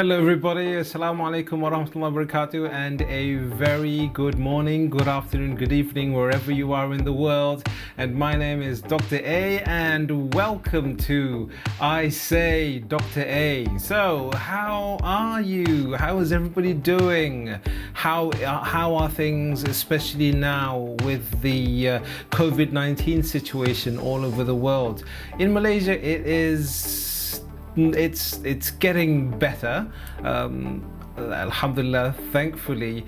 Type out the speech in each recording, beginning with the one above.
Hello everybody, Assalamu alaikum wa rahmatullahi wa barakatuh, and a very good morning, good afternoon, good evening, wherever you are in the world. And my name is Dr. A, and welcome to I Say Dr. A. So, how are you? How is everybody doing? How are things, especially now with the COVID-19 situation all over the world? In Malaysia, it's getting better. Alhamdulillah, thankfully,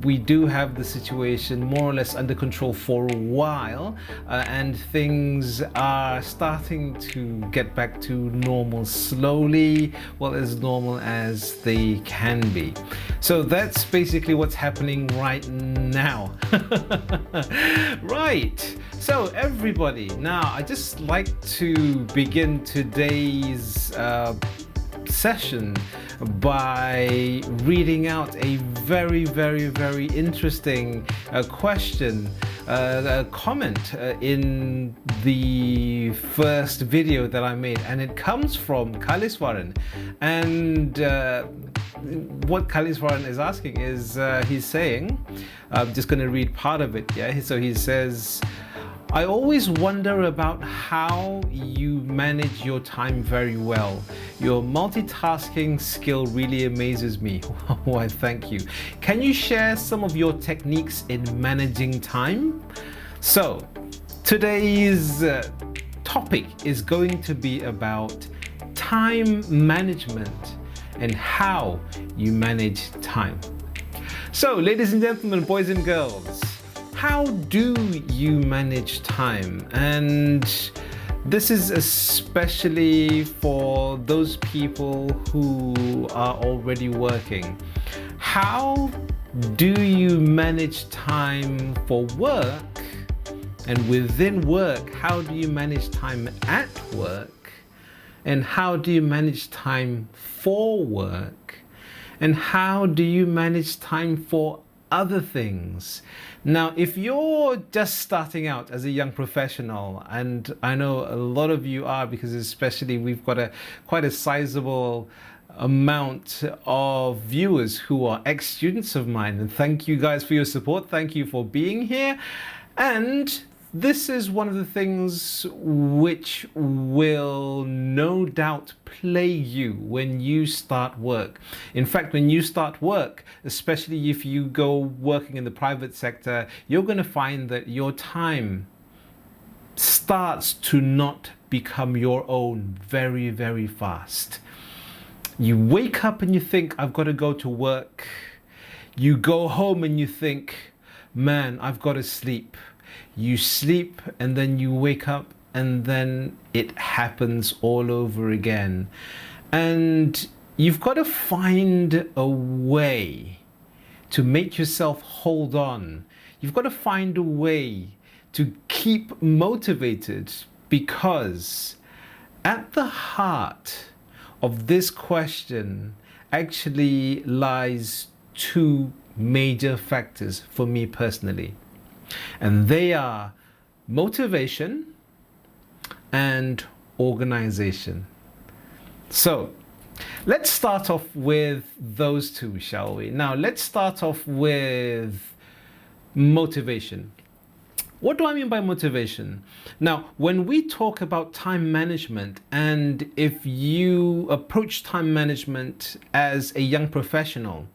we do have the situation more or less under control for a while, and things are starting to get back to normal slowly, well, as normal as they can be. So that's basically what's happening right now. Right. So everybody, now I just like to begin today's session by reading out a very interesting question, a comment in the first video that I made, and it comes from Kaliswaran. And what Kaliswaran is asking is, he's saying, I'm just going to read part of it. Yeah, so he says, I always wonder about how you manage your time very well. Your multitasking skill really amazes me. Why, thank you. Can you share some of your techniques in managing time? So, today's topic is going to be about time management and how you manage time. So, ladies and gentlemen, boys and girls, how do you manage time? And this is especially for those people who are already working. How do you manage time for work? And within work, how do you manage time at work? And how do you manage time for work? And how do you manage time for other things? Now, if you're just starting out as a young professional, and I know a lot of you are, because especially we've got quite a sizable amount of viewers who are ex-students of mine, and thank you guys for your support. Thank you for being here. And this is one of the things which will no doubt plague you when you start work. In fact, when you start work, especially if you go working in the private sector, you're going to find that your time starts to not become your own very fast. You wake up and you think, I've got to go to work. You go home and you think, man, I've got to sleep. You sleep and then you wake up and then it happens all over again. And you've got to find a way to make yourself hold on. You've got to find a way to keep motivated, because at the heart of this question actually lies two major factors for me personally. And they are motivation and organization. So let's start off with those two, shall we? Now let's start off with motivation. What do I mean by motivation? Now, when we talk about time management, and if you approach time management as a young professional,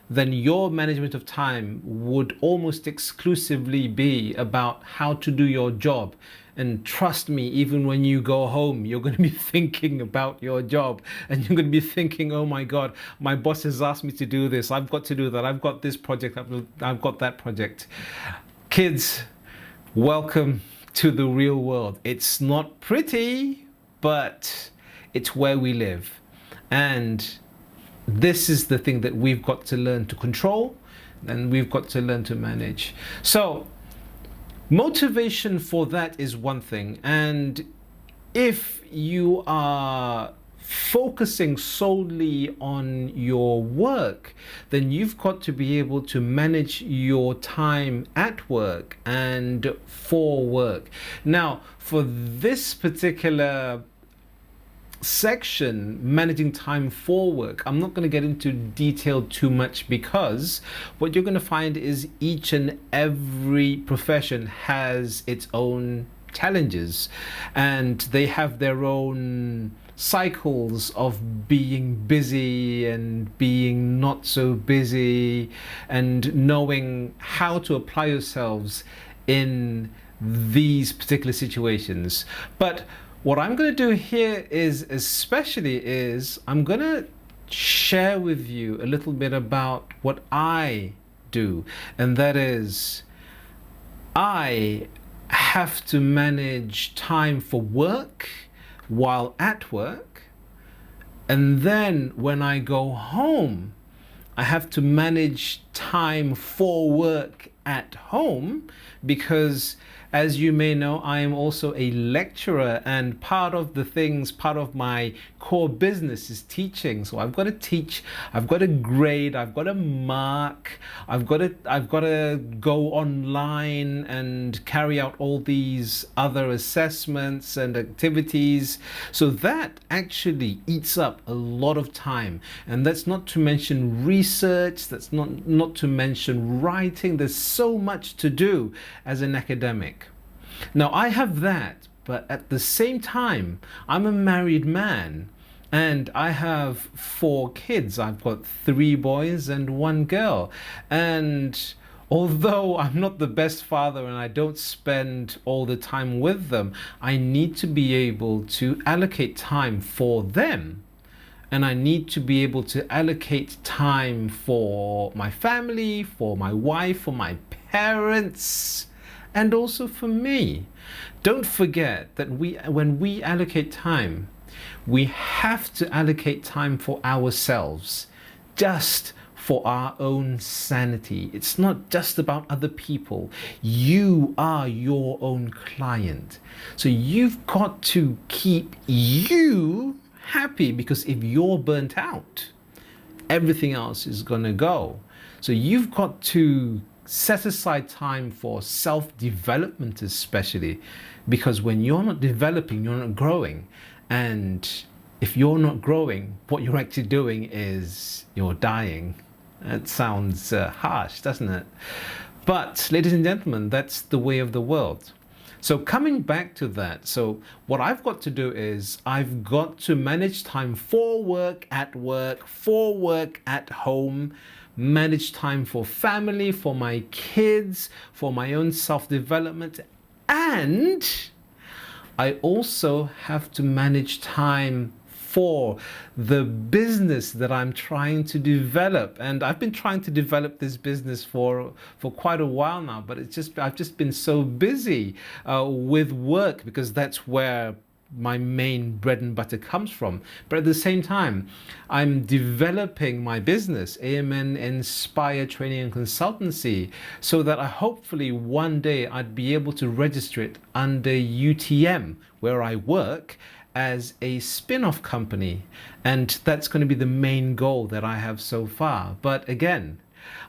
then your management of time would almost exclusively be about how to do your job. And trust me, even when you go home, you're going to be thinking about your job, and you're going to be thinking, oh my God, my boss has asked me to do this. I've got to do that. I've got this project. I've got that project. Kids, welcome to the real world. It's not pretty, but it's where we live. And this is the thing that we've got to learn to control, and we've got to learn to manage. So motivation for that is one thing. And if you are focusing solely on your work, then you've got to be able to manage your time at work and for work. Now, for this particular section, managing time for work, I'm not going to get into detail too much, because what you're going to find is each and every profession has its own challenges, and they have their own cycles of being busy and being not so busy, and knowing how to apply yourselves in these particular situations. But what I'm going to do here is I'm going to share with you a little bit about what I do, and that is, I have to manage time for work while at work, and then when I go home, I have to manage time for work at home, because as you may know, I am also a lecturer, and part of my core business is teaching. So I've got to teach, I've got to grade, I've got to mark, I've got to go online and carry out all these other assessments and activities. So that actually eats up a lot of time, and that's not to mention research, that's not to mention writing. There's so much to do as an academic. Now I have that, but at the same time, I'm a married man and I have 4 kids. I've got 3 boys and 1 girl. And although I'm not the best father and I don't spend all the time with them, I need to be able to allocate time for them. And I need to be able to allocate time for my family, for my wife, for my parents, and also for me. Don't forget that when we allocate time, we have to allocate time for ourselves, just for our own sanity. It's not just about other people. You are your own client. So you've got to keep you happy, because if you're burnt out, everything else is gonna go. So you've got to set aside time for self-development, especially because when you're not developing, you're not growing. And if you're not growing, what you're actually doing is you're dying. That sounds harsh, doesn't it? But ladies and gentlemen, that's the way of the world. So coming back to that, so what I've got to do is I've got to manage time for work, for work at home, manage time for family, for my kids, for my own self-development, and I also have to manage time for the business that I'm trying to develop. And I've been trying to develop this business for quite a while now, but I've just been so busy with work, because that's where my main bread and butter comes from. But at the same time, I'm developing my business, AMN Inspire Training and Consultancy, so that I hopefully one day I'd be able to register it under UTM, where I work, as a spin-off company. And that's going to be the main goal that I have so far. But again,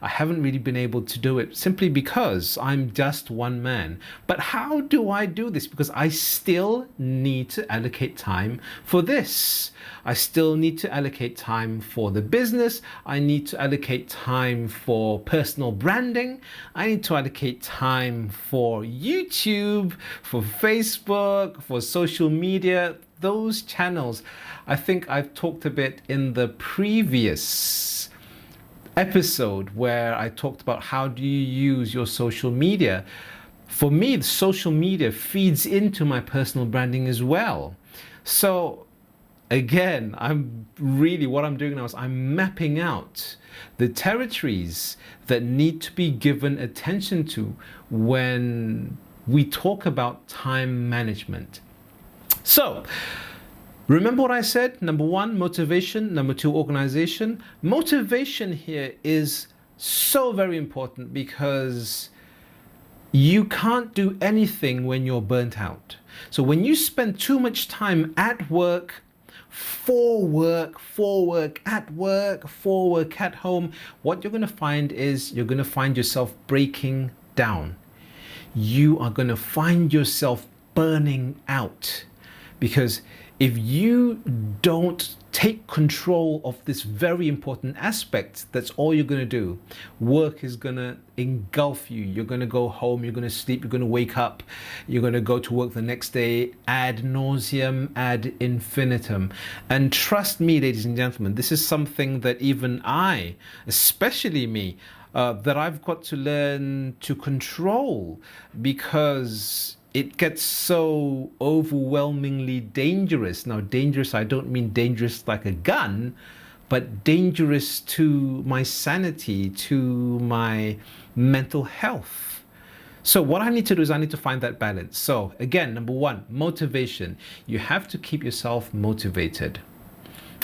I haven't really been able to do it simply because I'm just one man. But how do I do this? Because I still need to allocate time for this. I still need to allocate time for the business. I need to allocate time for personal branding. I need to allocate time for YouTube, for Facebook, for social media, those channels. I think I've talked a bit in the previous episode where I talked about how do you use your social media. For me, the social media feeds into my personal branding as well. So again, what I'm doing now is I'm mapping out the territories that need to be given attention to when we talk about time management. So remember what I said? Number 1, motivation. Number 2, organization. Motivation here is so very important, because you can't do anything when you're burnt out. So when you spend too much time at work, for work, at work, for work at home, what you're going to find is you're going to find yourself breaking down. You are going to find yourself burning out. Because if you don't take control of this very important aspect, that's all you're going to do. Work is going to engulf you. You're going to go home, you're going to sleep, you're going to wake up, you're going to go to work the next day, ad nauseum, ad infinitum. And trust me, ladies and gentlemen, this is something that even I, especially me, that I've got to learn to control, because it gets so overwhelmingly dangerous. Now, dangerous, I don't mean dangerous like a gun, but dangerous to my sanity, to my mental health. So what I need to do is I need to find that balance. So again, number one, motivation. You have to keep yourself motivated.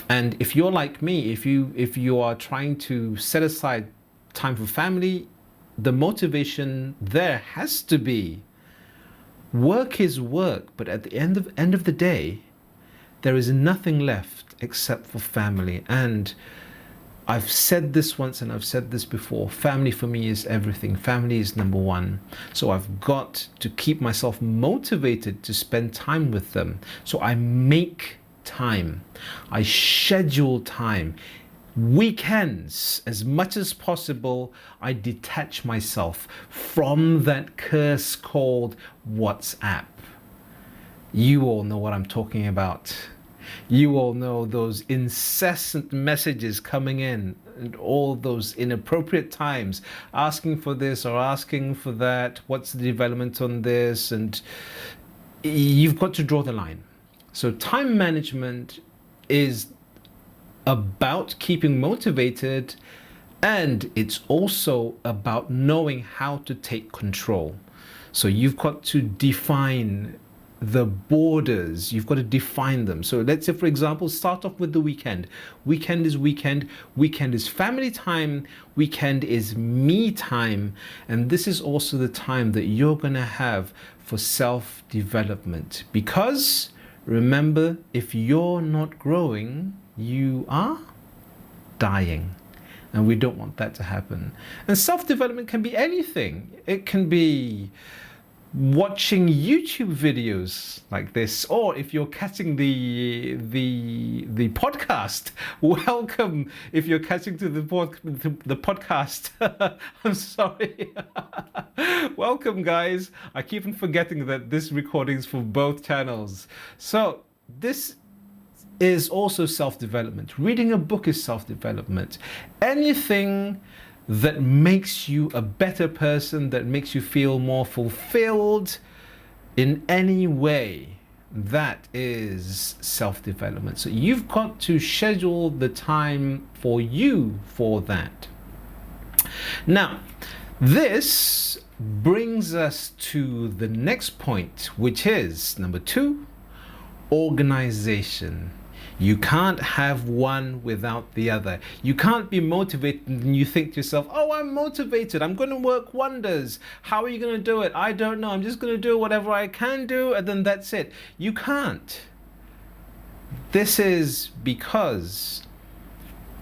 And if you're like me, if you are trying to set aside time for family, the motivation there has to be, work is work, but at the end of the day, there is nothing left except for family. And I've said this once and I've said this before, family for me is everything. Family is number one. So I've got to keep myself motivated to spend time with them. So I make time, I schedule time. Weekends, as much as possible, I detach myself from that curse called WhatsApp. You all know what I'm talking about. You all know those incessant messages coming in at all those inappropriate times, asking for this or asking for that. What's the development on this? And you've got to draw the line. So time management is about keeping motivated, and it's also about knowing how to take control. So you've got to define the borders, you've got to define them. So let's say, for example, start off with the weekend. Weekend is weekend, weekend is family time, weekend is me time, and this is also the time that you're going to have for self-development. Because remember, if you're not growing, you are dying, and we don't want that to happen. And self-development can be anything. It can be watching YouTube videos like this, or if you're catching the podcast, welcome. If you're catching to the podcast, I'm sorry. Welcome, guys. I keep on forgetting that this recording is for both channels. So this is also self-development. Reading a book is self-development. Anything that makes you a better person, that makes you feel more fulfilled in any way, that is self-development. So you've got to schedule the time for you for that. Now, this brings us to the next point, which is number 2, organization. You can't have one without the other. You can't be motivated and you think to yourself, oh, I'm motivated, I'm going to work wonders. How are you going to do it? I don't know. I'm just going to do whatever I can do, and then that's it. You can't. This is because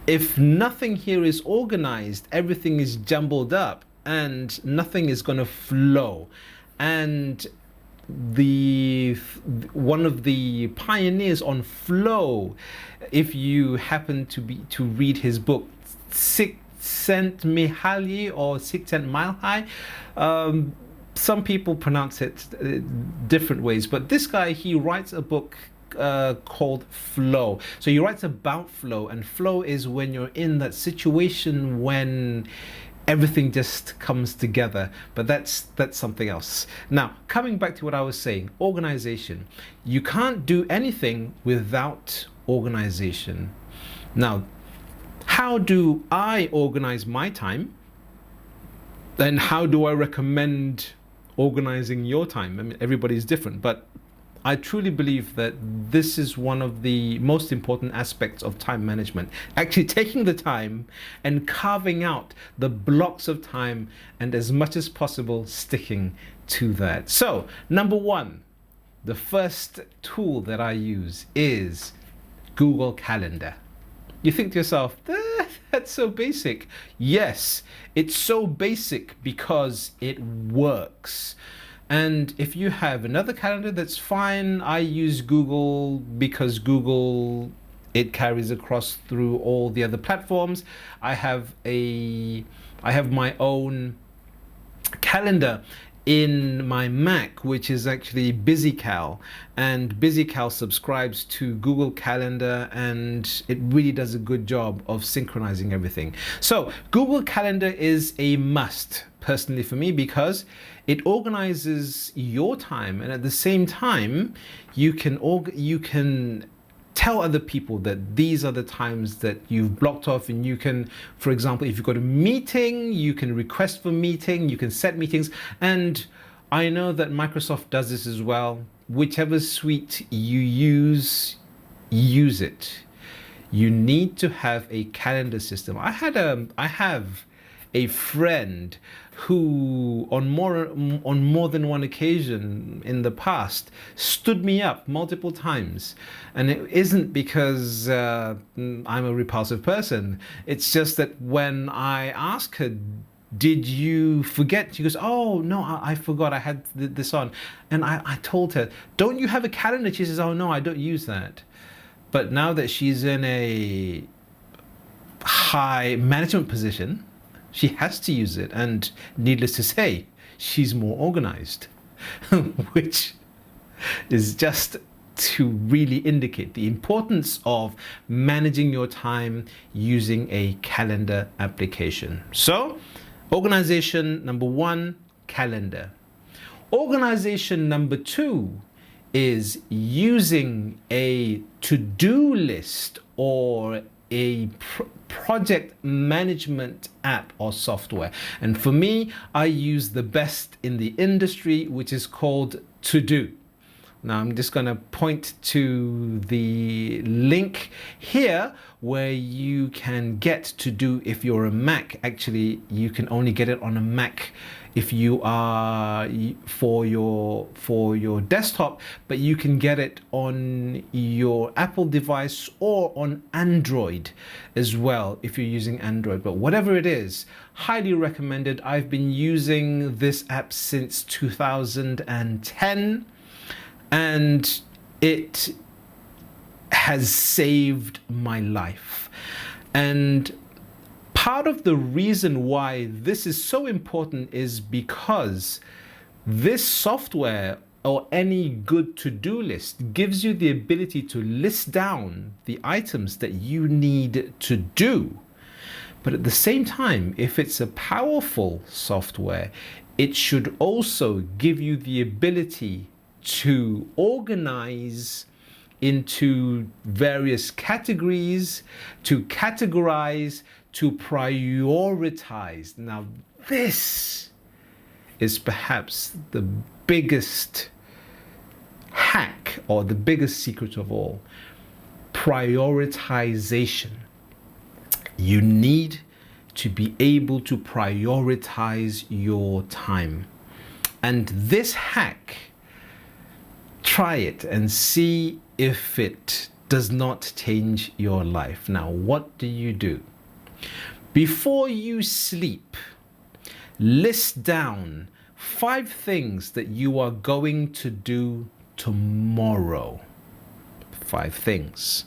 if nothing here is organized, everything is jumbled up and nothing is going to flow. And one of the pioneers on flow, if you happen to read his book Csikszentmihalyi or Csikszentmihalyi, some people pronounce it different ways, but this guy, he writes a book called Flow. So he writes about flow, and flow is when you're in that situation when everything just comes together. But that's something else. Now, coming back to what I was saying, organization. You can't do anything without organization. Now, how do I organize my time? Then how do I recommend organizing your time? I mean, everybody's different, but I truly believe that this is one of the most important aspects of time management. Actually taking the time and carving out the blocks of time, and as much as possible sticking to that. So, number 1, the first tool that I use is Google Calendar. You think to yourself, that's so basic. Yes, it's so basic because it works. And if you have another calendar, that's fine. I use Google because Google, it carries across through all the other platforms. I have my own calendar in my Mac, which is actually BusyCal, and BusyCal subscribes to Google Calendar, and it really does a good job of synchronizing everything. So Google Calendar is a must personally for me, because it organizes your time, and at the same time you can tell other people that these are the times that you've blocked off, and you can, for example, if you've got a meeting, you can request for meeting, you can set meetings. And I know that Microsoft does this as well. Whichever suite you use it. You need to have a calendar system. I have a friend who on more than one occasion in the past stood me up multiple times, and it isn't because I'm a repulsive person. It's just that when I ask her, did you forget? She goes, oh no, I forgot I had this on. And I told her, don't you have a calendar? She says, oh no, I don't use that. But now that she's in a high management position, she has to use it, and needless to say, she's more organized, which is just to really indicate the importance of managing your time using a calendar application. So, organization number 1, calendar. Organization number 2 is using a to-do list or a project management app or software. And for me, I use the best in the industry, which is called To-Do. Now I'm just going to point to the link here where you can get To-Do if you're a Mac. Actually, you can only get it on a Mac if you are for your desktop, but you can get it on your Apple device or on Android as well if you're using Android. But whatever it is, highly recommended. I've been using this app since 2010, and it has saved my life. And part of the reason why this is so important is because this software or any good to-do list gives you the ability to list down the items that you need to do. But at the same time, if it's a powerful software, it should also give you the ability to organize into various categories, to categorize, to prioritize. Now, this is perhaps the biggest hack or the biggest secret of all. Prioritization. You need to be able to prioritize your time. And this hack, try it and see if it does not change your life. Now, what do? Before you sleep, list down 5 things that you are going to do tomorrow. 5 things.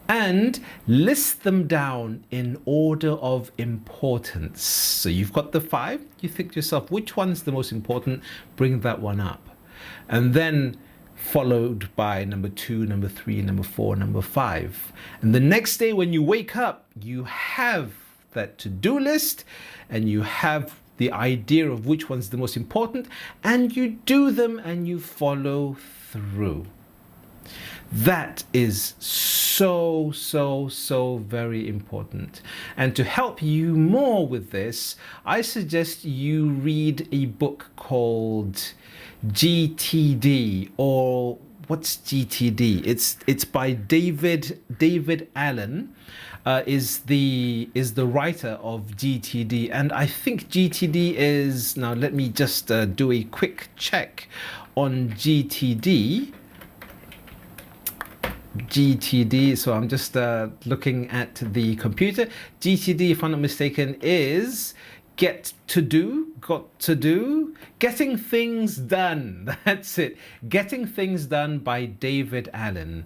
And list them down in order of importance. So you've got the 5, you think to yourself, which one's the most important? Bring that one up. And then followed by number 2, number 3, number 4, number 5. And the next day when you wake up, you have that to-do list and you have the idea of which one's the most important, and you do them and you follow through. That is so very important. And to help you more with this, I suggest you read a book called GTD, or what's GTD? It's by David Allen, is the writer of GTD, and I think GTD is, now let me just do a quick check on GTD. So I'm just looking at the computer. GTD, if I'm not mistaken, is got to do, Getting Things Done. That's it. Getting Things Done by David Allen.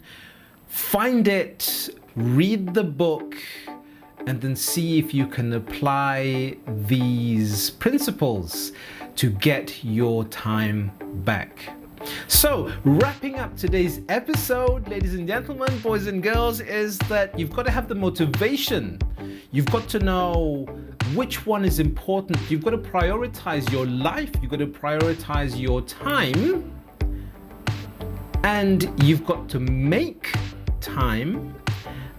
Find it, read the book, and then see if you can apply these principles to get your time back. So, wrapping up today's episode, ladies and gentlemen, boys and girls, is that you've got to have the motivation. You've got to know which one is important. You've got to prioritize your life. You've got to prioritize your time. And you've got to make time.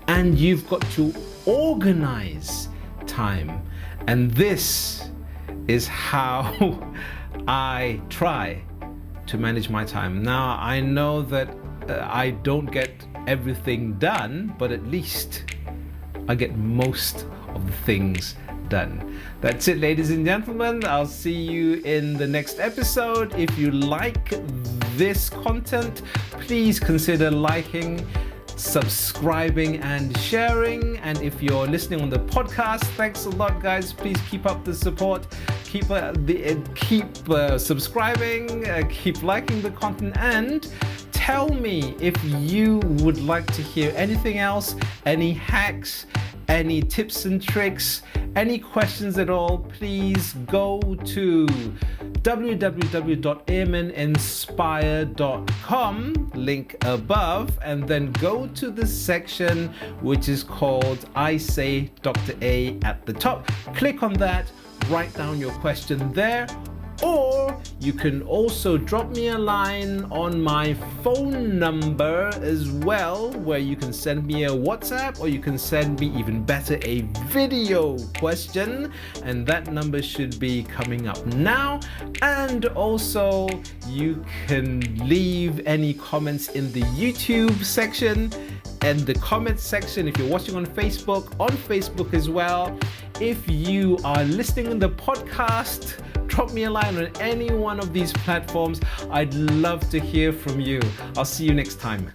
And you've got to organize time. And this is how I try to manage my time. Now, I know that I don't get everything done, but at least I get most of the things done. That's it, ladies and gentlemen. I'll see you in the next episode. If you like this content, please consider liking, subscribing and sharing. And if you're listening on the podcast, thanks a lot, guys. Please keep up the support. Keep subscribing, keep liking the content, and tell me if you would like to hear anything else, any hacks, any tips and tricks, any questions at all. Please go to www.airmaninspire.com, link above, and then go to the section which is called I Say Dr. A at the top. Click on that, write down your question there, or you can also drop me a line on my phone number as well, where you can send me a WhatsApp, or you can send me, even better, a video question, and that number should be coming up now. And also you can leave any comments in the YouTube section and the comments section if you're watching on Facebook as well. If you are listening in the podcast, drop me a line on any one of these platforms. I'd love to hear from you. I'll see you next time.